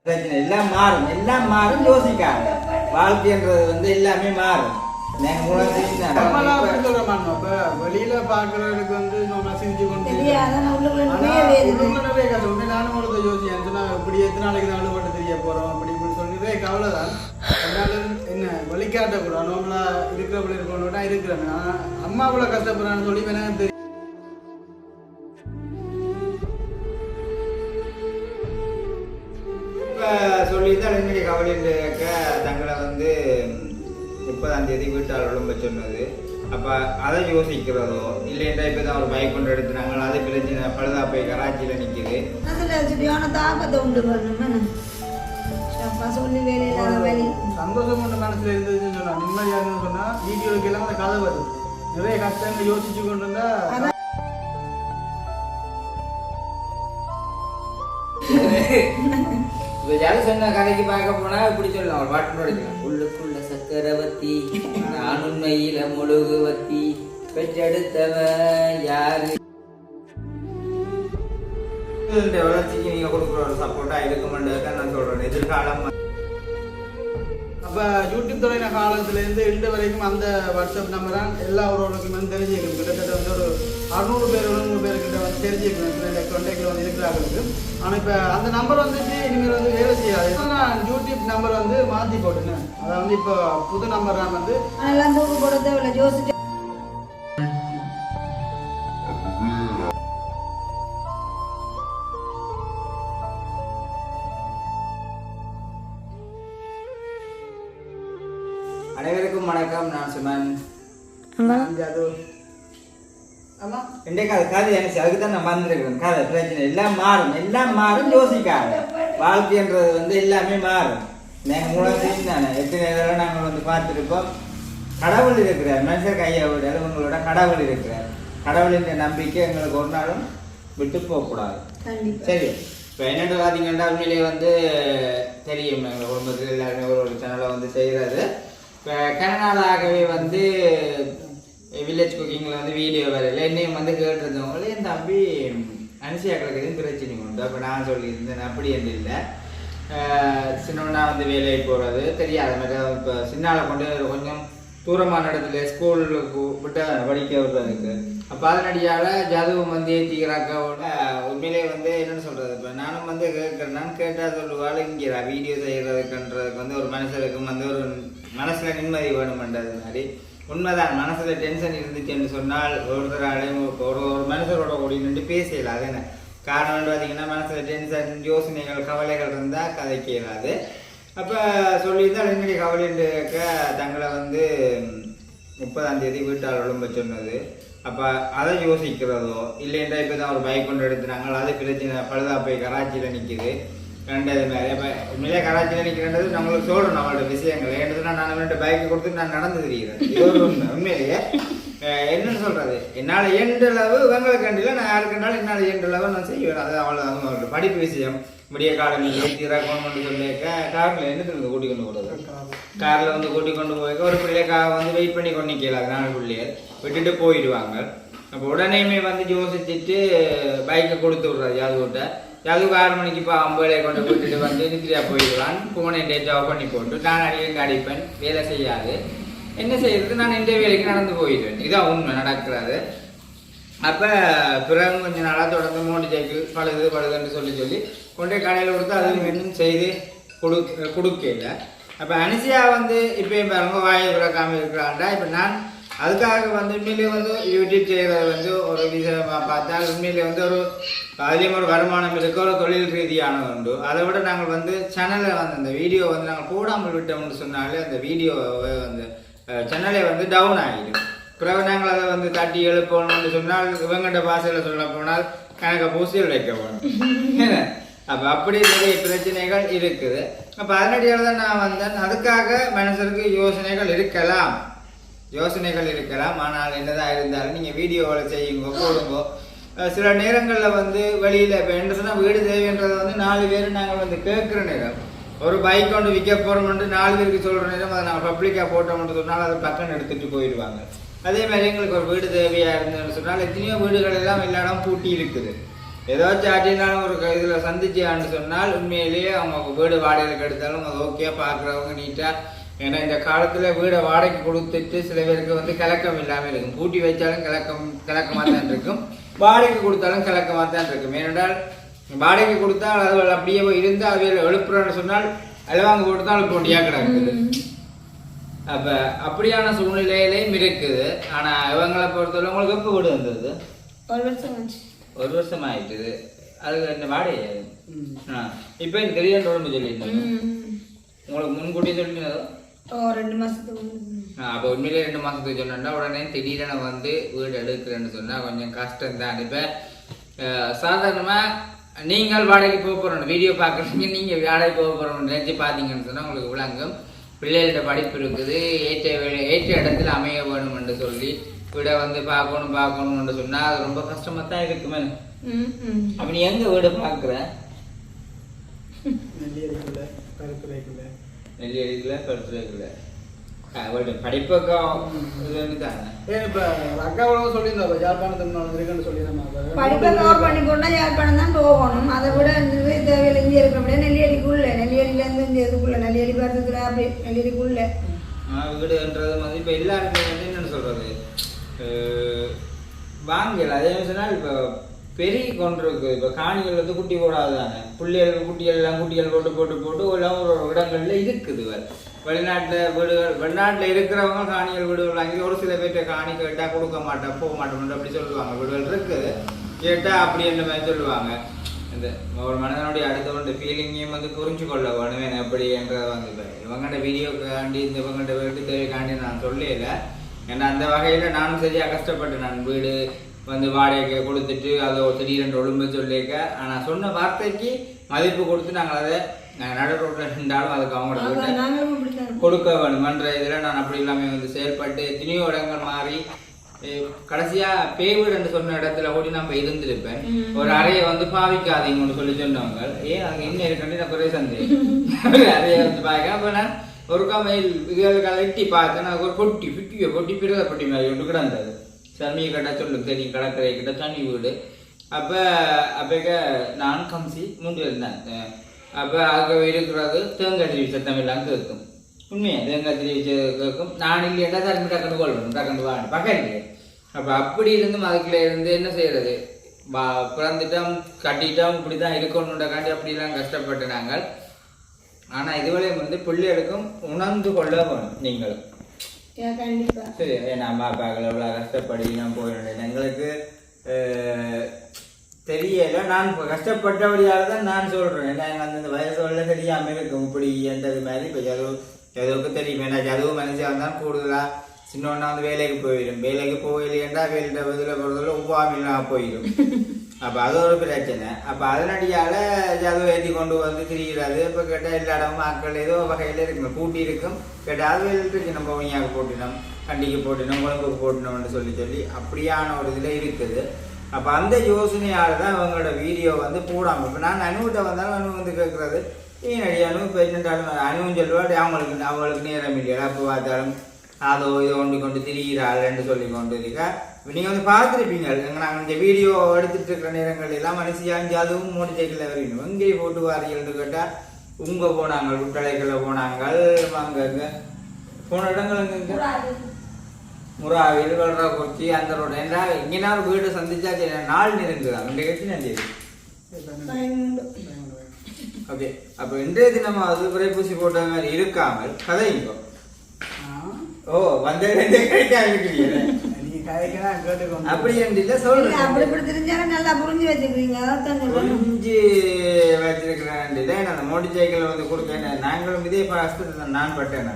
பிரச்சனை எல்லாம் மாறும், எல்லாம் மாறும். யோசிக்காங்க, வாழ்க்கைன்றது வந்து எல்லாமே மாறும். வெளியில பாக்குறதுக்கு வந்து செஞ்சு கொண்டு நானும் யோசிச்சேன், இப்படி எத்தனை நாளைக்கு அழுபட்டு தெரிய போறோம் அப்படி இப்படின்னு சொல்லிட்டு கவலைதான். என்ன வழிகாட்ட கூட நார்மலா இருக்கிறவங்க இருக்கணும்னா இருக்கிறேன். அம்மாவுல கஷ்டப்படுறான்னு சொல்லி எனக்கு தெரியும். சொல்லிதான் என்னுடைய கவலைக்க தங்களை வந்து 30ஆம் தேதி வீட்டால் உடம்ப சொன்னது. அப்போ அதை யோசிக்கிறதோ இல்லைன்றா இப்போ தான் ஒரு பைக் கொண்டு எடுத்துனாங்க, அது பிரச்சனை பழுதா போய் கராச்சியில் நிற்கிது. சந்தோஷம் ஒன்று மனசில் இருந்ததுன்னு சொன்னா நிம்மதியாக சொன்னா வீடியோக்கு எல்லாம் அந்த கதை வருது. நிறைய கஷ்டங்கள் யோசிச்சு கொண்டு இருந்தா சொன்ன கதைக்கு பார்க்க போனா இப்படி சொல்லலாம். ஒரு பாட்டு எடுக்கலாம், உள்ளுக்குள்ள சக்கரவர்த்தி நான் உண்மையில முழுகுவத்தி பெற்றெடுத்தவன் யாரு. வளர்ச்சிக்கு நீங்க கொடுக்குற ஒரு சப்போர்ட்டா இருக்குமென்றதுதான் நான் சொல்றேன். எதிர்காலம் அப்போ யூடியூப் தொடங்கின காலத்துலேருந்து இன்று வரைக்கும் அந்த வாட்ஸ்அப் நம்பர் தான் எல்லா ஊரோருக்கும் வந்து தெரிஞ்சுக்கணும். கிட்டத்தட்ட வந்து ஒரு 600 பேர் 700 பேர்கிட்ட வந்து தெரிஞ்சுக்கணும் கான்டாக்டில் வந்து இருக்கிறாங்களுக்கு. ஆனால் இப்போ அந்த நம்பர் வந்துட்டு இனிமேல் வந்து வேலை செய்யாது. நான் யூடியூப் நம்பர் வந்து மாற்றி போட்டுனேன். அதை வந்து இப்போ புது நம்பர் நான் வந்து அதெல்லாம் தூக்கு போட தேவையில்லை. யோசிச்சு அனைவருக்கும் வணக்கம். நான் சுமன். இன்றைக்கு அது கதை எனக்கு அதுக்கு தான் நான் வந்திருக்கிறேன். கதை பிரச்சனை எல்லாம் மாறும், எல்லாம் மாறும். யோசிக்காங்க, வாழ்க்கைன்றது வந்து எல்லாமே மாறும். நாங்கள் மூலம் தானே எத்தனை நேரம் நாங்கள் வந்து பார்த்துருப்போம். கடவுள் இருக்கிறார், மனுஷர் கையை விட உங்களோட கடவுள் இருக்கிறார். கடவுளின் நம்பிக்கை எங்களுக்கு ஒரு நாளும் விட்டு போகக்கூடாது. சரி, இப்போ என்னென்னு பார்த்தீங்கன்னா உண்மையிலேயே வந்து தெரியும், எங்கள் குடும்பத்தில் எல்லாருமே ஒரு சேனலை வந்து செய்கிறது. இப்போ கனநாளாகவே வந்து வில்லேஜ் குக்கிங்கில் வந்து வீடியோ வரல. என்னையும் வந்து கேட்டிருந்தவங்களே என் தம்பி அனுசியாக்களுக்கு எதுவும் பிரச்சனை உண்டு. அப்போ நான் சொல்லியிருந்தேன் அப்படி என்று இல்லை. சின்னவனா வந்து வேலைக்கு போகிறது தெரியாத மாதிரி இப்போ சின்னால கொண்டு கொஞ்சம் தூரமான இடத்துல ஸ்கூலுக்கு விட்டு படிக்க விடுறதுக்கு. அப்போ அதனடியால் ஜதுவும் வந்து ஏற்றிக்கிறாக்கோட உண்மையிலே வந்து என்னென்னு சொல்கிறது. இப்போ நானும் வந்து கேட்குறேன், கேட்டால் சொல்லுவாள் இங்கே வீடியோ செய்கிறதுக்குன்றதுக்கு வந்து ஒரு மனுஷருக்கும் வந்து ஒரு மனசில் நிம்மதி வேணுமென்றது மாதிரி உண்மைதான். மனசில் டென்ஷன் இருந்துச்சுன்னு சொன்னால் ஒருத்தராலையும் ஒரு மனுஷரோட கூடி நின்று பேசல. அது என்ன காரணம்னு பார்த்தீங்கன்னா மனசில் டென்ஷன் யோசனைகள் கவலைகள் இருந்தால் கதைக்க இயலாது. அப்போ சொல்லியிருந்தால் என்னுடைய கவலைக்க தங்களை வந்து 30ஆம் தேதி வீட்டால் உடம்ப சொன்னது. அப்போ அதை யோசிக்கிறதோ இல்லைன்றா இப்போ தான் ஒரு பைக் கொண்டு எடுத்துனாங்க, அது பிரச்சனை பழுதா போய் கராச்சியில் நிற்கிது. ரெண்டாவது மாதிரி இப்போ உண்மையிலே கராச்சியில் நிற்கிறன்றது நம்மளுக்கு சொல்கிறோம் நம்மளோட விஷயங்கள். ஏன்னா நான் அவன்கிட்ட பைக்கை கொடுத்து நான் நடந்து தெரிகிறேன். இது ஒரு உண்மை. உண்மையிலேயே என்னன்னு சொல்கிறது, என்னால் இயன்றளவு இவங்களுக்கு கண்டில நான் யாருக்குனாலும் என்னால் இயன்றளவு நான் செய்வேன். அது அவங்களோட படிப்பு விஷயம். விடிய காலம் ஏற்றிறக்கணும்னு சொல்லியிருக்க காரில் என்னத்துக்கு கூட்டி கொண்டு போகிறது. காரில் வந்து கூட்டி கொண்டு போயிருக்க ஒரு பிள்ளைக்காக வந்து வெயிட் பண்ணி கொண்டு நிற்கல. 4 பிள்ளையர் விட்டுட்டு போயிடுவாங்க. அப்போ உடனேயுமே வந்து யோசிச்சுட்டு பைக்கை கொடுத்து விட்றாரு யாதுகிட்ட. யாதுக்கு 6 மணிக்கு இப்போ 50 கொண்டு விட்டுட்டு வந்து நித்திரியா போயிடுவான். ஃபோனை டேட்டாவை பண்ணி போட்டு நான் அடிக்க அடிப்பேன். வேலை செய்யாது. என்ன செய்யறது, நான் இந்த வேலைக்கு நடந்து போயிடுவேன். இதுதான் உண்மை நடக்கிறது. அப்போ பிறகு கொஞ்சம் நாளாக தொடர்ந்து மோட்டர் சைக்கிள் பழுதுன்னு சொல்லி கொண்டே கடையில் கொடுத்து அது இன்னும் செய்து கொடுக்கல. அப்போ அனிசியா வந்து இப்போயும் பாருங்க வாயை விளக்காமல் இருக்கிறாண்டா. இப்போ நான் அதுக்காக வந்து உண்மையிலே வந்து யூடியூப் செய்கிறது வந்து ஒரு விஷயமாக பார்த்தா உண்மையிலே வந்து ஒரு அதுலேயும் ஒரு வருமானம் இருக்க ஒரு தொழில் ரீதியான உண்டு. அதை விட நாங்கள் வந்து சேனலை வந்து அந்த வீடியோ வந்து நாங்கள் போடாமல் விட்டோம்னு சொன்னாலே அந்த வீடியோவை வந்து சேனலே வந்து டவுன் ஆகிடும். பிறகு நாங்கள் அதை வந்து தட்டி எழுப்பணும்னு சொன்னால் இவங்கள்ட்ட பாசையில் சொல்ல போனால் கணக்கை பூசியில் வைக்க போகணும். அப்போ அப்படி நிறைய பிரச்சனைகள் இருக்குது. அப்போ அதனடியால் தான் நான் வந்தேன். அதுக்காக மனுஷருக்கு யோசனைகள் இருக்கலாம். ஆனால் என்னதான் இருந்தாலும் நீங்கள் வீடியோவில் செய்யுங்க, போடுங்க. சில நேரங்களில் வந்து வெளியில் இப்போ என்ன சொன்னால் வீடு தேவைன்றதை வந்து 4 பேர் நாங்கள் வந்து கேட்குற நேரம், ஒரு பைக் கொண்டு விற்க போகிறோம்னு 4 பேருக்கு சொல்கிற நேரம் அதை நாங்கள் பப்ளிக்காக போட்டோம்னு சொன்னால் அதை பக்கம் எடுத்துகிட்டு போயிடுவாங்க. அதே மாதிரி எங்களுக்கு ஒரு வீடு தேவையாக இருந்ததுன்னு சொன்னால் எத்தனையோ வீடுகள் எல்லாம் எல்லா இடம் பூட்டி இருக்குது. ஏதாச்சும் ஆட்டினாலும் ஒரு இதில் சந்திச்சான்னு சொன்னால் உண்மையிலேயே அவங்க வீடு வாடகைக்கு எடுத்தாலும் அது ஓகே பார்க்குறவங்க நீட்டாக. ஏன்னா இந்த காலத்தில் வீடை வாடகைக்கு கொடுத்துட்டு சில பேருக்கு வந்து கலக்கம் இல்லாமல் இருக்கும். பூட்டி வச்சாலும் கலக்கமாக தான் இருக்கும், வாடகைக்கு கொடுத்தாலும் கலக்கமாக தான் இருக்கும். ஏனென்றால் வாடகைக்கு கொடுத்தா அது அப்படியே இருந்து அவையில் எழுப்புறன்னு சொன்னால் அழுவாங்க போட்டு தான் எழுப்ப வேண்டியா கிடக்குது. அப்போ அப்படியான சூழ்நிலையிலையும் இருக்குது. ஆனால் இவங்களை பொறுத்தவரை உங்களுக்கு எப்போ வீடு வந்தது? 1 வருஷம் ஆயிட்டுது. அது என்ன வாடகை? இப்போ எனக்கு தெரியாத உடம்பு சொல்லியிருந்தேன். உங்களுக்கு முன்கூட்டியே சொல்லினதோ? 2 மாசத்துக்கு. அப்போ உண்மையிலே 2 மாசத்துக்கு சொன்னா உடனே திடீரென வந்து வீடு எடுக்கிறேன்னு சொன்னா கொஞ்சம் கஷ்டம் தான். இப்போ சாதாரணமாக நீங்கள் வாடகைக்கு போக போகிறோம், வீடியோ பார்க்குறீங்க, நீங்கள் வாடகை போக போகிறோம் நினைச்சு பார்த்தீங்கன்னு சொன்னால் உங்களுக்கு விளங்கும். பிள்ளைகளோட படிப்பு இருக்குது, ஏற்ற இடத்துல அமைய வேணும் என்று சொல்லி வீடை வந்து பார்க்கணும்னு சொன்னால் அது ரொம்ப கஷ்டமாக தான் இருக்குமே. அப்போ நீ எங்கே வீடு பார்க்குற? நெல்லியடிக்குள்ள கருத்துரைக்குள்ள படிப்புக்கா இது தானே. இப்போ அக்காவோட சொல்லியிருந்தா யாழ்ப்பாணத்துக்கு இருக்குன்னு சொல்லியிருந்தேன். படிப்பை கவர் பண்ணி போனா யாழ்ப்பாணம் தான் போகணும். அதை விட தேவையில்லை இங்கே இருக்க முடியாது. நெல்லியடியிலேருந்து இந்த இதுக்குள்ள நெல்லியடி பார்த்ததுல அப்படி நெல்லியடிக்குள்ள வீடுன்றது வந்து இப்போ எல்லாருமே வந்து என்னென்னு சொல்கிறது வாங்கல. அதே சொன்னால் இப்போ பெரிய கொண்டு இருக்குது. இப்போ காணிகள் வந்து குட்டி போடாது தானே, குட்டிகள் போட்டு எல்லாம் ஒரு இடங்கள்ல இருக்குது. வெளிநாட்டில் இருக்கிறவங்க காணிகள் வீடுகள் வாங்கி ஒரு சில பேர்ட்ட காணி கேட்டால் கொடுக்க மாட்டேன் போக மாட்டோம் அப்படி சொல்லுவாங்க. வீடுகள் இருக்குது கேட்டால் அப்படி என்ன மாதிரி சொல்லுவாங்க. இந்த ஒரு மனிதனுடைய அடுத்தவன்ட்டு ஃபீலிங்கையும் வந்து புரிஞ்சு கொள்ள வேணுவேன் எப்படி என்றதை வந்து இவங்கள்ட்ட வீடியோக்காண்டி இந்த இவங்கள்ட்ட வீட்டு தேவைக்காண்டி நான் சொல்லலை. ஏன்னா அந்த வகையில் நானும் சரியாக கஷ்டப்பட்டேன். நான் வீடு வந்து வாடகைக்கு கொடுத்துட்டு அதை திடீரென்று ஒழுங்கு சொல்லியிருக்க. ஆனால் சொன்ன வார்த்தைக்கு மதிப்பு கொடுத்து நாங்கள் அதை நடு ரோட்டில் நின்றாலும் அதுக்கு அவங்களோட கொடுக்க வேணுமன்ற இதில் நான் அப்படி இல்லாமல் வந்து செயல்பட்டு எத்தனையோ இடங்கள் மாறி கடைசியாக பேவீடுன்னு சொன்ன இடத்துல கூட நம்ம இருந்திருப்பேன். ஒரு அறையை வந்து பாவிக்காதீங்கன்னு சொல்லி சொன்னவங்க ஏன் அங்கே என்ன இருக்குன்னு நான் குறை சந்தேகம் அறையை வந்து பார்க்க. அப்போ நான் ஒரு கமையில் இதுகளுக்காக எட்டி பார்த்தேன். நான் ஒரு பொட்டி பிறகு பொட்டி மாதிரி ஒன்று கிடந்தது. தண்ணி கிட்ட சொல்லுங்க சரி கடற்கரை கிட்ட தண்ணி வீடு. அப்போக்க நான் கம்சி 3 இருந்தேன். அப்போ அங்கே இருக்கிறது தேங்காய் திருவி சத்தம் எல்லாம் கேட்கும். உண்மையாக தேங்காய் திருவி கேட்கும். நான் இல்லையா தண்ணி டக்குன்னு கோல் பண்ணணும், டக்குன்னு வாங்க பக்கம் இல்லையே. அப்போ அப்படி இருந்தும் அதுக்குள்ளே இருந்து என்ன செய்யறது, பிறந்துட்டோம் கட்டிட்டோம் இப்படி தான் இருக்கணுன்றக்காண்டி அப்படிலாம் கஷ்டப்பட்டு நாங்கள். ஆனால் இதுவரையும் வந்து பிள்ளைகளுக்கும் உணர்ந்து கொள்ள வேணும் நீங்களும். சரி என் அம்மா அப்பாக்கள் எவ்வளோ கஷ்டப்படி நான் போயிடுறேன் எங்களுக்கு தெரியல. நான் இப்போ கஷ்டப்பட்டபடியாக தான் நான் சொல்கிறேன். ஏன்னா எனக்கு அந்த வயசுல தெரியாமல் இருக்கும் இப்படி என்றது மாதிரி. இப்போ எதுவுக்கு தெரியும். ஏன்னா எதுவும் மனுஷன் தான் கூடுதலாக சின்னொன்னா வந்து வேலைக்கு போயிடும். வேலைக்கு போயிலேண்டா வேலையிட்ட பதில் பொறுத்தவரை உபாமில்லாம் போயிடும். அப்போ அது ஒரு பிரச்சனை. அப்போ அதனடியால் ஜது ஏற்றி கொண்டு வந்து திரிகிறது. இப்போ கேட்டால் எல்லா இடமும் மக்கள் ஏதோ வகையில் இருக்கணும் கூட்டி இருக்கும். கேட்டால் அது இருக்கு நம்ம ஒய்யாக்கு போட்டினோம், கண்டிக்கு போட்டினோம், குழம்புக்கு போட்டினோம்னு சொல்லி அப்படியான ஒரு இதில் இருக்குது. அப்போ அந்த யோசனையால் தான் இவங்களோட வீடியோ வந்து போடாமல். இப்போ நான் அனுகிட்ட வந்தாலும் அனு வந்து கேட்குறது ஏன் அனு இப்போ என்னென்றாலும் அனுவும் சொல்லுவாள் அவங்களுக்கு நேரம் இல்லையா அப்போ பார்த்தாலும் அதோ இதை கொண்டு திரிகிறாள்ன்னு சொல்லி கொண்டு இருக்கா. நீங்கள் வந்து பார்த்துருப்பீங்க நாங்கள் இந்த வீடியோ எடுத்துட்டு இருக்கிற நேரங்கள் எல்லாம் மனுஷியாஞ்சு அதுவும் மோட்டர் சைக்கிளில் வரணும். எங்கேயும் போட்டு வாரியல்னு கேட்டால் உங்க போனாங்க குட்டளைக்குள்ள போனாங்க அங்கே போன இடங்கள் எங்க முறாவில் வளர கொச்சி அந்த ரோடு என்றால் இங்கேனா ஒரு வீடு சந்திச்சா நாள் நெருங்குதான் இந்த கட்சி நன்றி. ஓகே அப்போ இன்றைய தினம் அது பிறைப்பூசி போட்ட மாதிரி இருக்காமல் கதைங்க. ஓ வந்த அப்படி என்று சொல்றேன். புரிஞ்சு வச்சிருக்கிறேன். அந்த மோட்டர் சைக்கிள் வந்து கொடுக்க நாங்களும் இதே கஷ்டத்தை நான் பட்டேன்.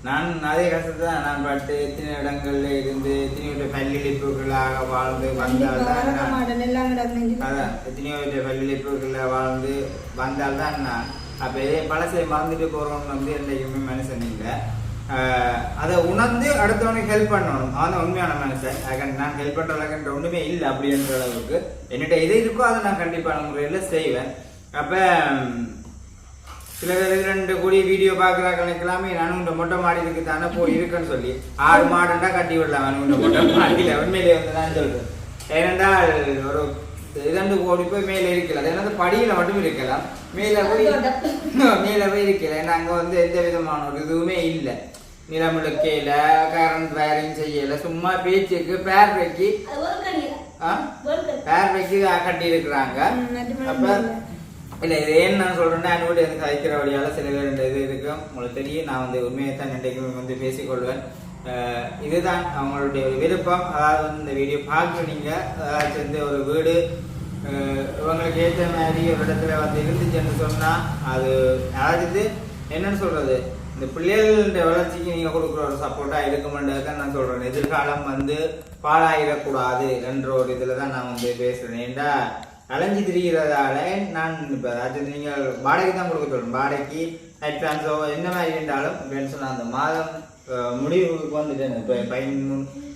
நான் அதே கஷ்டத்தை தான் நான் பட்டு எத்தனை இடங்கள்ல இருந்து எத்தனையோ பல்லிழிப்புகளாக வாழ்ந்து வந்தால்தான் அதான் எத்தனையோ பல்லிழிப்புகளை வாழ்ந்து வந்தால்தான் நான். அப்போ பழசை மறந்துட்டு போறோம்னு வந்து என்றைக்குமே மனுஷன் இல்லை. அதை உணர்ந்து அடுத்தவனுக்கு ஹெல்ப் பண்ணணும். அவன் உண்மையான மனுஷன். நான் ஹெல்ப் பண்ற அளவுக்கு ஒன்றுமே இல்லை அப்படின்ற அளவுக்கு என்னிட்ட எது இருக்கோ அதை நான் கண்டிப்பான முறையில் செய்வேன். அப்போ சில பேர் 2 கோடி வீடியோ பார்க்குறாங்களுக்கெல்லாமே நானும் இந்த மொட்டை மாடி இருக்கு தானே போய் இருக்குன்னு சொல்லி 6 மாடுண்டா கட்டி விடலாம். இந்த மொட்டை மாடியில் உண்மையிலே வந்து நான் சொல்றேன். ஏனென்றால் ஒரு 2 கோடி போய் மேலே இருக்கலாம். அது என்னது படியில் மட்டும் இருக்கலாம், மேலே போய் இருக்கல. ஏன்னா அங்கே வந்து எந்த விதமான ஒரு இதுவுமே இல்லை, நிலமுழுக்கையில் கரண்ட் வயரிங் செய்யலை, சும்மா பேச்சுக்கு பேர் வைக்கி கட்டி இருக்கிறாங்க. அப்போ இல்லை இது ஏன்னு நான் சொல்கிறேன்னா என்னோட எனக்கு சகிக்கிற வழியால் சில பேர் இது இருக்கும். உங்களுக்கு தெரியும், நான் வந்து உண்மையை தான் இன்றைக்கு வந்து பேசிக்கொள்வேன். இதுதான் அவங்களுடைய ஒரு விருப்பம். அதாவது இந்த வீடியோ பார்க்க நீங்கள் அதாவது வந்து ஒரு வீடு இவங்களுக்கு ஏற்ற மாதிரி ஒரு இடத்துல வந்து இருந்துச்சுன்னு சொன்னால் அது அதாவது என்னன்னு சொல்கிறது, இந்த பிள்ளைகளுடைய வளர்ச்சிக்கு நீங்கள் கொடுக்குற ஒரு சப்போர்ட்டாக இருக்குமென்றது தான் நான் சொல்கிறேன். எதிர்காலம் வந்து பாழாயிடக்கூடாது என்ற ஒரு இதில் தான் நான் வந்து பேசுகிறேன். ஏண்டா அலைஞ்சி திரிகிறதால நான் இப்போ அதாவது நீங்கள் வாடகை தான் கொடுக்க சொல்கிறேன். வாடகைக்கு அட்வான்ஸோ என்ன மாதிரி இருந்தாலும் அப்படின்னு சொன்னால் அந்த மாதம் முடிவுக்கு வந்துட்டேன். இப்போ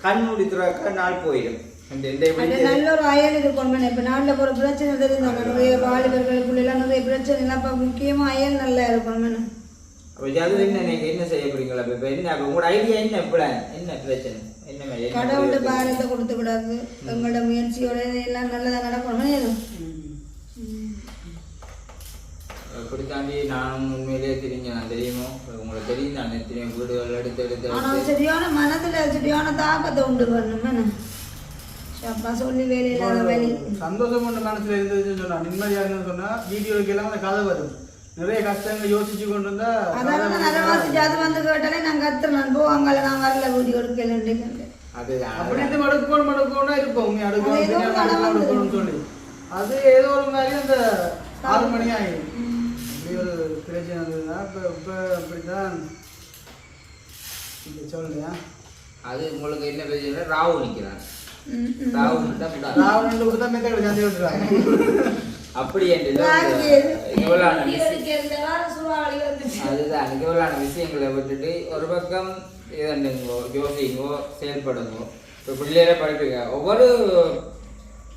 கண் முடித்துறக்க நாள் போயிடும். நல்ல ஒரு அயல் இருக்கணும். இப்போ நாட்டில் போகிற பிரச்சனை தெரிஞ்சாங்க, நிறைய வாலிபர்களுக்குள்ள நிறைய பிரச்சனை இல்லை. அப்போ முக்கியமாக அயல் நல்லா இருக்கணும். அப்போ அது என்ன நீங்கள் என்ன செய்ய போறீங்களா? இப்போ என்ன உங்களோட ஐடியா என்ன பிளான், என்ன பிரச்சனை, என்ன மாதிரி கடவுள் பாரத்தை கொடுத்து கூடாது, எங்களோட முயற்சியோட எல்லாம் நல்லதாக நடக்கணும். அப்படி தாண்டி நானும் உண்மையிலேயே தெரிஞ்சேன், தெரியுமோ உங்களுக்கு தெரியும், நான் எத்தனையோ வீடுகள் எடுத்து ஆனால் சரியான மனதில் சரியான தாக்கத்தை உண்டு பண்ணணும். அப்பா சொல்லி வேலையில்லாத வேலை சந்தோஷம் கொண்டு மனசுல இருந்ததுன்னு சொன்னா நிம்மதியாக சொன்னா வீடியோக்கு எல்லாம் அந்த கதை வரும். நிறைய கஷ்டங்களை யோசிச்சு கொண்டு இருந்தா அதாவது நரவாசிட்டு அது வந்து கேட்டாலே நான் கத்துறேன் போவாங்கல்ல, நான் வரல வீடியோ எடுக்கல. அதுதான் அப்படி இருந்து மடுக்கோன்னா இருப்போம் அடுக்கணும்னு சொல்லி அது ஏதோ ஒரு மாதிரி அந்த 6 மணி ஆகிடும். அப்படி ஒரு பிரச்சனை இருந்ததுன்னா இப்போ அப்படித்தான் சொல்லுங்க. அது உங்களுக்கு என்ன பிரச்சனை, ராவு நிற்கிறான் அப்படி அதுதான் இவ்வளவான விஷயங்களை விட்டுட்டு ஒரு பக்கம் இதோ யோசிங்கோ செயல்படுங்கோ. இப்போ பிள்ளைகளை படிப்புங்க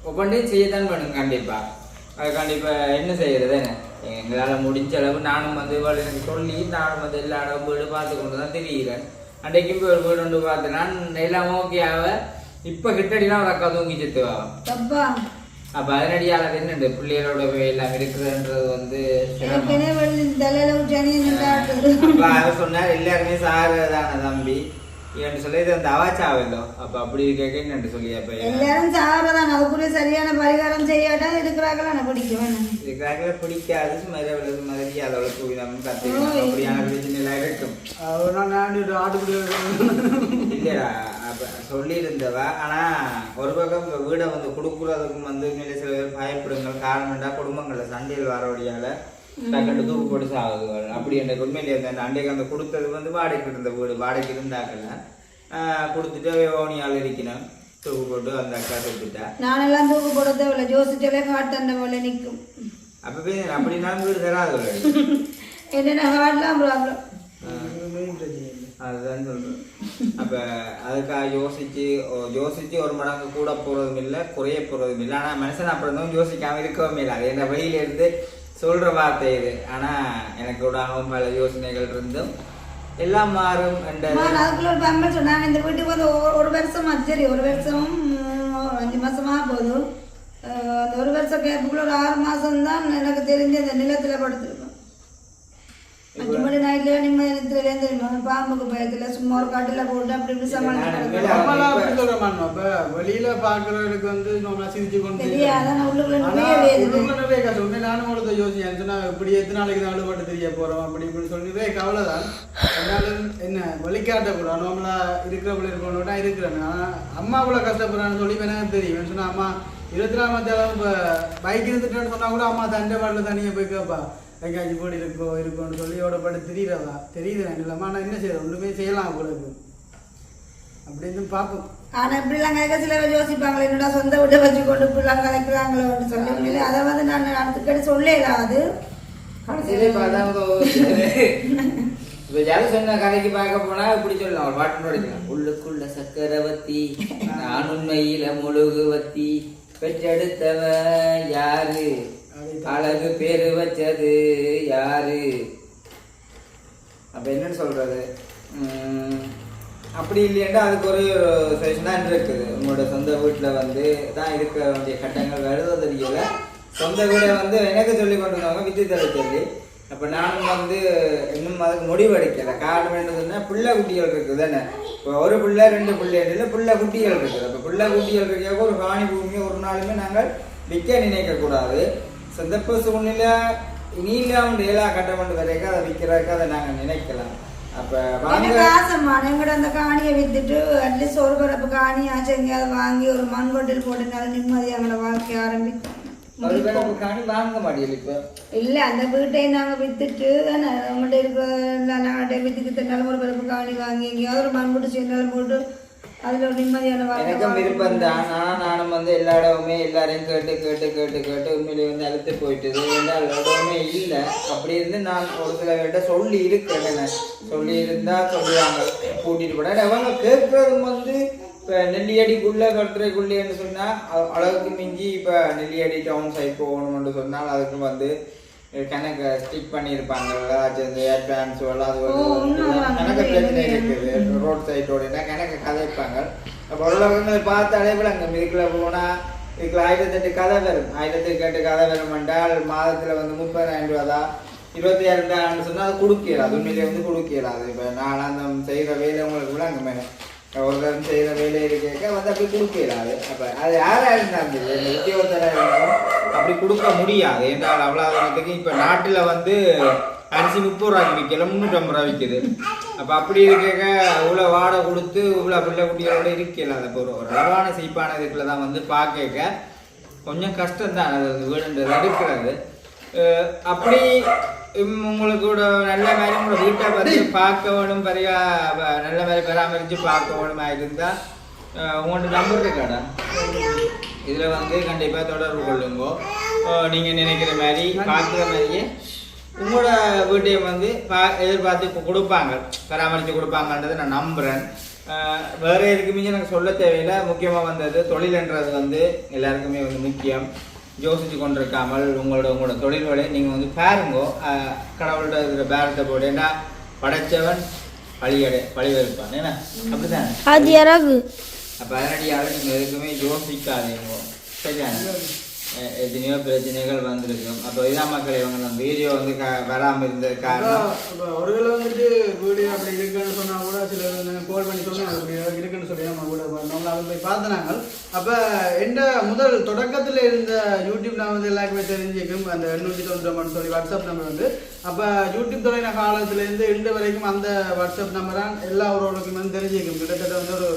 ஒவ்வொன்றையும் செய்யத்தான் பண்ணுங்க. கண்டிப்பா அது கண்டிப்பா என்ன செய்யறது, எங்களால் முடிஞ்ச அளவு நானும் வந்து எனக்கு சொல்லி நானும் வந்து எல்லா இடம் வீடு பார்த்து கொண்டு தான் தெரியுறேன். அன்றைக்கும் போய் ஒரு வீடு ஒன்று பார்த்து நான் எல்லாம் ஓகேயாவ இப்ப கிட்டடினா ஒரு அக்கா தூங்கி செத்துவா. அப்ப அதனடியால என்னண்டு பிள்ளைகளோட எல்லாம் இருக்குதுன்றது வந்து சொன்னார். எல்லாருமே சாகுறதான தம்பி என்று சொல்லி இது அந்த அவாச்சாவല്ലോ. அப்ப அப்படி இருக்க என்னண்டு சொல்லி அப்ப எல்லாரும் சாகுறதான், அதுக்குரிய சரியான பரிகாரம் செய்யாட்டா இருக்கிறாங்களா பிடிக்காது மாதிரி அளவுக்கு அப்படியான பிரச்சனை எல்லாம் இருக்கும். இல்லையா சொல்லி இருந்தவ. ஆனா ஒரு பக்கம் வீடை வந்து கொடுக்குறதுக்கும் வந்து மேலே சில பேர் பயப்படுங்கள். காரணம் என்றா குடும்பங்கள்ல சண்டையில் வரவழியால டக்குன்னு தூக்கு போட்டு சாகுதுகள். அப்படி என்ற உண்மையிலே இருந்த அன்றைக்கு அந்த கொடுத்தது வந்து வாடகைக்கு இருந்த வீடு, வாடகைக்கு இருந்தாக்கல கொடுத்துட்டு ஓனியால் இருக்கணும் தூக்கு போட்டு அந்த அக்கா கொடுத்துட்டா. நானெல்லாம் தூக்கு போடுறத ஜோசிச்சாலே காட்டண்ட போல நிற்கும். அப்பவே அப்படின்னாலும் வீடு தராது என்னென்ன காட்டலாம் ப்ராப்ளம் அதுதான் சொல்றேன். அப்ப அதுக்காக யோசிச்சு ஒரு மடங்கு கூட போறதும் இல்லை, குறைய போறதும் இல்லை. ஆனா மனுஷன் அப்படி இருந்தும் யோசிக்காம இருக்கவும் இல்லை. அது என்ன வழியில இருந்து சொல்ற வார்த்தை இது. ஆனா எனக்கு கூட பல யோசனைகள் இருந்தும் எல்லாம் மாறும். அதுக்குள்ள ஒரு பம்பர் சொன்னாங்க, இந்த வீட்டுக்கு வந்து ஒரு வருஷமா சரி, ஒரு வருஷம் 5 மாசமா போதும். அந்த ஒரு வருஷம் கேப்புக்குள்ள ஒரு 6 மாசம் தான் எனக்கு தெரிஞ்சு அந்த நிலத்துல படுத்துருக்கோம். 5 மணி நைட்ல நிம்மதியில பாம்புக்கு பயத்துல சும்மா ஒரு கட்டில போட்டு அப்படி இப்படி சமாளிக்க வெளியில பாக்குறதுக்கு வந்து சிரிச்சு கொண்டு நிறைய கஷ்டம். நானும் கூட யோசிச்சேன் சொன்னா இப்படி எத்தனை நாளைக்கு நாள் மட்டும் தெரிய போறோம் அப்படி இப்படின்னு சொல்லி கவலைதான். என்ன வழிகாட்டக்கூடாது, நார்மலா இருக்கிறவங்கள இருக்கணும்னா இருக்கிறேன். ஆனா அம்மா கூட கஷ்டப்படுறான்னு சொல்லி எனக்கு தெரியும். சொன்னா அம்மா 24 தேவை பைக் இருந்துட்டேன்னு சொன்னா கூட அம்மா தண்டை பாட்டில் தனியா போய் கேட்பா எங்கேயாச்சும் போடி இருக்கும்னு சொல்லி எவ்வளோ பட்டு தெரியுறதா தெரியுது இல்லாம. ஆனால் என்ன செய்யறது, ஒன்றுமே செய்யலாம் உங்களுக்கு அப்படின்னு பார்ப்போம். ஆனால் இப்படிலாம் கேட்க சில பேர் யோசிப்பாங்களே, என்னடா சொந்த வீட்டை வச்சு கொண்டு இப்படிலாம் கலைக்கிறாங்களோன்னு சொல்லி அதை வந்து நான் அடுத்துக்கடி சொல்லலாம். அது இப்ப யாரும் சொன்ன கதைக்கு பார்க்க போனா இப்படி சொல்லலாம், ஒரு பாட்டு படிக்கலாம். உள்ளுக்குள்ள சக்கரவர்த்தி நான் உண்மையில முழுகுவத்தி பெற்றெடுத்தவ யாரு, அழகு பேரு வச்சது யாரு. அப்ப என்னன்னு சொல்றது, அப்படி இல்லையா அதுக்கு ஒரு சஜஷன் தான் இருக்குது. உங்களோட சொந்த வீட்டில் வந்து தான் இருக்க வேண்டிய கட்டங்கள் வருவது தெரியல. சொந்த வீடை வந்து எனக்கு சொல்லி கொண்டு வந்தவங்க வித்து தர சொல்லி, அப்போ நானும் வந்து இன்னும் அதுக்கு முடிவெடுக்கலை. காரணம் என்ன சொன்னால் பிள்ளை குட்டிகள் இருக்குது தானே. இப்போ ஒரு பிள்ளை 2 பிள்ளை பிள்ளை குட்டிகள் இருக்குது. அப்போ பிள்ளை குட்டிகள் இருக்க ஒரு காணி பூமி ஒரு நாளுமே நாங்கள் விற்க நினைக்கக்கூடாது. சந்தர்ப்ப சூழ்நிலை நீலாம் எல்லா கட்டமண்டு வரைக்கும் அதை விற்கிறதுக்கு அதை நாங்கள் நினைக்கலாம். அப்போ எங்கட அந்த காணியை வித்துட்டு அட்லீஸ்ட் ஒரு பரப்பு காணியாச்சும் எங்கேயாவது வாங்கி ஒரு மண் கொட்டில் போட்டுனாலும் நிம்மதியாக எங்களோட வாழ்க்கைய ஆரம்பித்தோம். காணி வாங்க மாட்டேன் இப்போ இல்லை, அந்த வீட்டையும் நாங்கள் வித்துட்டு உங்கள்கிட்ட இருக்கிற நாங்கள்கிட்ட வித்துக்கிட்டனாலும் ஒரு பரப்பு காணி வாங்கி எங்கேயாவது ஒரு மண் போட்டு சேர்ந்தாலும் போட்டு அதில் ஒரு நிம்மதியான எனக்கும் விருப்பம் தான். ஆனால் நானும் வந்து எல்லா இடமுமே எல்லாரையும் கேட்டு கேட்டு கேட்டு கேட்டு உண்மையிலே வந்து அழுத்து போயிட்டுது. எல்லா இடமுமே இல்லை. அப்படி இருந்து நான் ஒரு சில கிட்ட சொல்லி இருக்கிறேன். சொல்லி இருந்தால் சொல்லுவாங்க கூட்டிகிட்டு போட. அவங்க கேட்குறதும் வந்து இப்போ நெல்லியடிக்குள்ளே கட்டுரைக்குள்ளேன்னு சொன்னால் அளவுக்கு மிஞ்சி இப்போ நெல்லியடி டவுன் சைட் போகணும்னு சொன்னால் அதுக்கு வந்து கணக்கு ஸ்டிக் பண்ணியிருப்பாங்கல்ல, அது அட்வான்ஸ் அது கணக்கு பிரச்சனை இருக்குது. ரோட் சைட்டோடனா கணக்கு கதைப்பாங்க. அப்போ உலகங்களை பார்த்தாலே அங்கே இதுக்குள்ள போனால் இதுக்குள்ள 1008 கதை வரும். 1008 கதை வரும் என்றால் மாதத்தில் வந்து 30,000 ரூபா தான். 26,000 சொன்னால் அது கொடுக்கல. அது உண்மையிலே வந்து கொடுக்கல. அது இப்போ நான் அந்த செய்கிற வேலை உங்களுக்கு விட அங்கே மேலே ஒரு தரம் செய்கிற வேலை இருக்க வந்து அப்படி கொடுக்கலாது. அப்போ அது யாராக இருந்தாலும் உத்தியோகத்தராக இருந்தாலும் அப்படி கொடுக்க முடியாது. என்றால் அவ்வளோத்துக்கு இப்போ நாட்டில் வந்து அரிசி 30 ரூபாய்க்கு விற்கல, 350 ரூபா விற்கிது. அப்போ அப்படி இருக்க இவ்வளோ வாடகை கொடுத்து இவ்வளோ பிள்ளை குட்டிகளோட இருக்கல. அது ஒரு அளவான சீப்பான இதுக்குள்ள தான் வந்து பார்க்க கொஞ்சம் கஷ்டம்தான் அது வீடுன்றது அடுக்கிறது. அப்படி உங்களுக்கு கூட நல்ல மாதிரி உங்களோட வீட்டை பார்த்து பார்க்க வேணும், நல்ல மாதிரி பராமரித்து பார்க்க வேணுமா இருந்தால் உங்களோட நம்பர் இருக்காடா, இதில் வந்து கண்டிப்பாக தொடர்பு கொள்ளுங்கோ. நீங்கள் நினைக்கிற மாதிரி பார்க்குற மாதிரியே உங்களோட வீட்டையும் வந்து எதிர்பார்த்து கொடுப்பாங்க, பராமரித்து கொடுப்பாங்கன்றதை நான் நம்புகிறேன். வேறு எதுக்குமே எனக்கு சொல்ல தேவையில்லை. முக்கியமாக வந்தது தொழில்ன்றது வந்து எல்லாருக்குமே வந்து முக்கியம். யோசித்து கொண்டிருக்காமல் உங்களோட தொழில்களை நீங்கள் வந்து பாருங்கோ. கடவுள்கிட்ட இருக்கிற பேரத்தை போட்டு ஏன்னா படைச்சவன் பழி வைப்பான் ஏன்னா அப்படிதான். அப்போ அதனடியாக நீங்கள் எதுக்குமே யோசிக்காதீங்க. சரியான எத்தனையோ பிரச்சனைகள் வந்திருக்கும். அப்போ இதான் மக்கள் இவங்க நம்ம வீடியோ வந்து வராமல் இருந்தது காரணம். ஒருவேளை வந்துட்டு வீடியோ அப்படி இருக்குன்னு சொன்னால் கூட சில கால் பண்ணி சொன்னால் அப்படி இருக்குன்னு சொல்லி நம்ம கூட நம்மளை அதை போய் பார்த்தினாங்க. அப்போ எந்த முதல் தொடக்கத்தில் இருந்த யூடியூப் நான் வந்து எல்லாருக்குமே தெரிஞ்சிக்கும் அந்த 890 சொல்லி வாட்ஸ்அப் நம்பர் வந்து. அப்போ யூடியூப் தொடங்கின காலத்துலேருந்து இன்று வரைக்கும் அந்த வாட்ஸ்அப் நம்பர் தான் எல்லா ஊர்களுக்கும் வந்து தெரிஞ்சிக்கும். கிட்டத்தட்ட வந்து ஒரு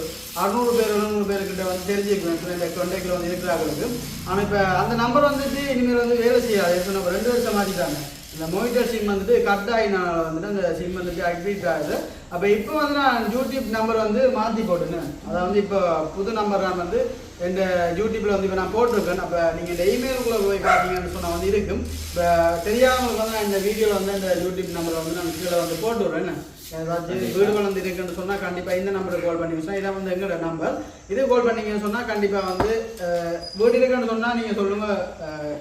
600 பேர் 700 பேர்கிட்ட வந்து தெரிஞ்சிக்கும் இந்த கான்டாக்டில் வந்து இருக்கிறாங்களுக்கு. ஆனால் இப்போ அந்த நம்பர் வந்துட்டு இனிமேல் வந்து வேலை செய்யாது. இப்போ நம்ம 2 வருஷம் மாற்றிட்டாங்க. இந்த மோனிட்டர் சிம் வந்துட்டு கட் ஆகினால வந்துட்டு அந்த சிம் வந்துட்டு ஆக்டிவேட் ஆகுது. அப்போ இப்போ வந்து நான் யூடியூப் நம்பர் வந்து மாற்றி போட்டுனேன். அதை வந்து இப்போ புது நம்பர் நான் வந்து இந்த யூடியூப்பில் வந்து இப்போ நான் போட்டிருக்கேன். அப்போ நீங்கள் இந்த இமெயிலுக்குள்ளே போய் பார்த்தீங்கன்னு சொன்னால் வந்து இருக்கும். இப்போ தெரியாதவங்களுக்கு வந்து நான் இந்த வீடியோவில் வந்து இந்த யூடியூப் நம்பரை வந்து நான் கீழே வந்து போட்டு விட்றேன். ஏதாச்சும் வீடுகள் வந்து இருக்குன்னு சொன்னால் கண்டிப்பாக இந்த நம்பருக்கு கால் பண்ணி சொன்னால் இதை வந்து எங்களோட நம்பர். இது கால் பண்ணீங்கன்னு சொன்னால் கண்டிப்பாக வந்து வீடு இருக்குன்னு சொன்னால் நீங்கள் சொல்லுங்கள்.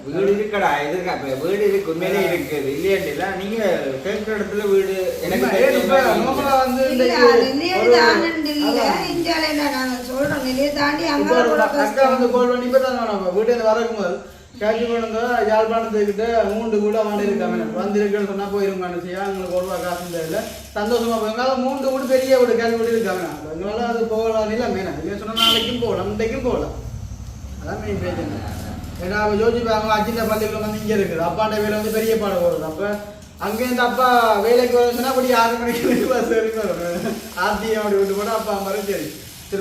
வீடு இருக்கடா இருக்கா வீடு இருக்கு உண்மையிலே இருக்குது இல்லையா? நீங்கள் கேட்குற இடத்துல வீடு எனக்கு வந்து அக்கா வந்து கால் பண்ணி இப்போ தான் வீட்டு வரக்கும் போது கேட்சி பண்ணுங்க யாழ்ப்பாணத்துக்கிட்ட 3 கூட வாண்டி இருக்காங்க வந்துருக்குன்னு சொன்னால் போயிருக்கான்னு செய்யா எங்களுக்கு 1 ரூபா காசு தெரியல சந்தோஷமா போயிருங்க. அது 3 வீடு பெரிய வீடு கேள்வி வீடு இருக்காங்க. அதனால அது போகலாம் இல்லை மெயினா இல்லை சொன்னால் நாளைக்கும் போகலாம் இன்றைக்கும் போகலாம். அதான் மெயின் பிரச்சனை. ஏன்னா யோசிப்பாங்க அச்சிந்த பள்ளிகள் வந்து இங்கே இருக்குது. அப்பாண்ட வேலை வந்து பெரிய பாடம் போடுறது. அப்போ அங்கேருந்து அப்பா வேலைக்கு வரச்சுன்னா அப்படி 6 மணிக்கு பஸ் வரும். ஆர்த்தியம் அப்படி விட்டு போனால் அப்பா மாதிரி சரி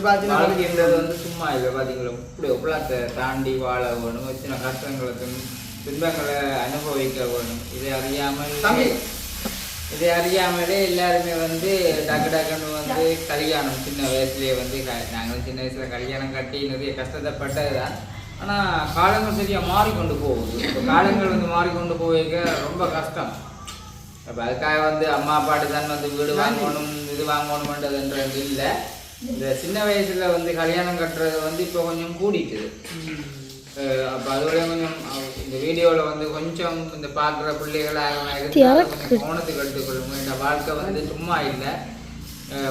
வாழ்க்கைன்றது வந்து சும்மா இல்லை. பார்த்தீங்களா இப்படி உப்பளத்தை தாண்டி வாழ வேணும், சின்ன கஷ்டங்களுக்கும் துன்பங்களை அனுபவிக்க வேணும். இதை அறியாமலே எல்லாருமே வந்து டக்கு டக்குன்னு வந்து கல்யாணம் சின்ன வயசுலேயே வந்து நாங்களும் சின்ன வயசில் கல்யாணம் கட்டி நிறைய கஷ்டப்பட்டது தான். ஆனால் காலங்கள் சரியாக மாறிக்கொண்டு போகுது. இப்போ காலங்கள் வந்து மாறிக்கொண்டு போக ரொம்ப கஷ்டம். அப்போ அதுக்காக வந்து அம்மா அப்பாட்டு தான் வந்து வீடு வாங்கணும் இது வாங்கணுமன்றதுன்றது இல்லை. இந்த சின்ன வயசுல வந்து கல்யாணம் கட்டுறது வந்து இப்போ கொஞ்சம் கூடிட்டுது. அப்போ அதோட கொஞ்சம் இந்த வீடியோவில் வந்து கொஞ்சம் இந்த பார்க்குற பிள்ளைகளாக இருந்தால் கவனத்துக்கு எடுத்துக்கொள்ளுங்க. இந்த வாழ்க்கை வந்து சும்மா இல்லை.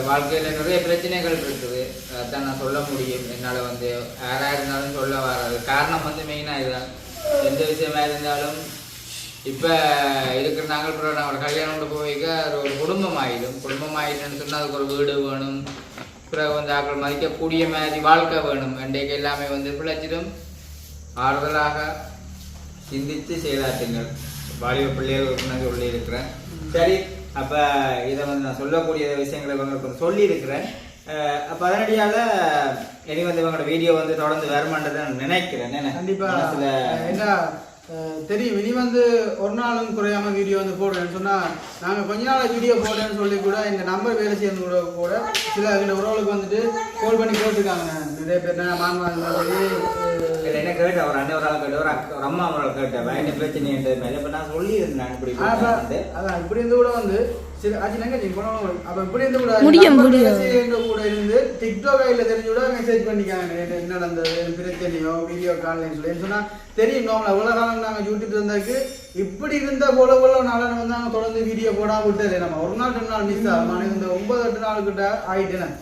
வாழ்க்கையில் நிறைய பிரச்சனைகள் இருக்குது. அதான் நான் சொல்ல முடியும். என்னால் வந்து யாராக இருந்தாலும் சொல்ல வராது. காரணம் வந்து மெயினாக இதுதான். எந்த விஷயமா இருந்தாலும் இப்போ இருக்கிற நாங்கள் நாங்கள் கல்யாணம் போய்க்க அது ஒரு குடும்பம் ஆகிடுன்னு சொன்னால் அதுக்கு ஒரு வீடு வேணும். பிறகு வந்து ஆக்கள் மதிக்கக்கூடிய மாதிரி வாழ்க்கை வேணும். இன்றைக்கு எல்லாமே வந்து பிழைச்சிடும். ஆறுதலாக சிந்தித்து செயலாற்றுங்கள். வாலிப பிள்ளைகள் நான் சொல்லியிருக்கிறேன். சரி, அப்போ இதை வந்து நான் சொல்லக்கூடிய விஷயங்களை இவங்களுக்கு சொல்லியிருக்கிறேன். அப்போ அதனடியால் இனி வந்து இவங்களோட வீடியோ வந்து தொடர்ந்து வருமானதை நான் நினைக்கிறேன். கண்டிப்பாக என்ன தெரியும், இனி வந்து ஒரு நாளும் குறையாம வீடியோ வந்து போடுறேன்னு சொன்னால் நாங்கள் கொஞ்ச நாள் வீடியோ போடுறேன்னு சொல்லி கூட இந்த நம்பர் வேலை செய்யறது கூட சில உறவுகளுக்கு வந்துட்டு கால் பண்ணி கேட்டுருக்காங்க. நிறைய பேர் மாமா என்ன கேட்ட ஒரு அண்ணன் ஒரு ஆள் கேட்ட ஒரு அம்மா அவரை கேட்டேன் என்ன பிரச்சனை மேலே. இப்போ நான் சொல்லியிருந்தேன் இப்படி அதான் இப்படி இருந்து கூட வந்து சரி ஆச்சுனாங்க அப்போ இப்படி இருந்து கூட கூட இருந்து டிக்டாக் கையில் தெரிஞ்சு கூட மெசேஜ் பண்ணிக்காங்க என்ன நடந்தது பிரச்சனையோ வீடியோ கால்னு சொல்லி சொன்னா தெரியும். நம்மள எவ்வளோ காலம் நாங்கள் யூடியூப் இருந்தாக்கு இப்படி இருந்த போல நாளான வந்து நாங்கள் தொடர்ந்து வீடியோ போடாம விட்டது. நம்ம ஒரு நாள் 2 நாள் மிஸ் ஆகும். இந்த 9-8 நாள் கிட்ட ஆயிட்டேன்.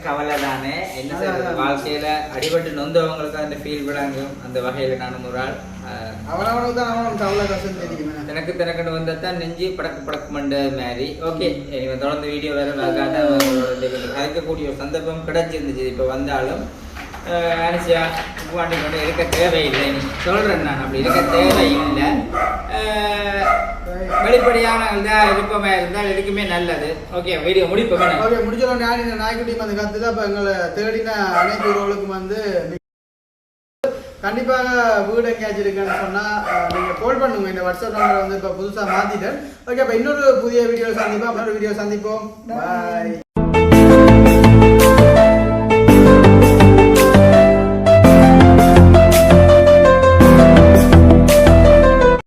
கவலை தானே. என்ன செய்யறது, வாழ்க்கையில அடிபட்டு நொந்தவங்களுக்கு அந்த ஃபீல் விடாங்கும். அந்த வகையில நானும் ஒரு ஆள். அவனவனுக்கு தான் அவனுக்கு அவ்வளோ கஷ்டம் தெரியும். தனக்குன்னு வந்தா தான் நெஞ்சு படக்கு மண்ட மாதிரி. ஓகே, இவன் தொடர்ந்து வீடியோ வேற கதைக்கக்கூடிய ஒரு சந்தர்ப்பம் கிடைச்சிருந்துச்சு. இப்போ வந்தாலும் அனுசியா வாண்டி கொண்டு இருக்க தேவையில்லை. நீ சொல்றேன் நான் அப்படி இருக்க தேவையில்லை. வெளிப்படையான விருப்பமா இருந்தால் எதுக்குமே நல்லது. ஓகே, வீடியோ முடிப்போம். ஓகே, முடிச்சோம். நான் இந்த நாய்க்குட்டி வந்து கற்று தான் இப்போ எங்களை தேடின அனைத்து உறவுகளுக்கும் வந்து கண்டிப்பாக வீடு எங்கேயாச்சும் இருக்குன்னு சொன்னால் நீங்கள் கால் பண்ணுங்க. இந்த வாட்ஸ்அப் நம்பரை வந்து இப்போ புதுசாக மாற்றிட்டேன். ஓகே, இப்போ இன்னொரு புதிய வீடியோ சந்திப்போம். இன்னொரு வீடியோ சந்திப்போம். பாய்.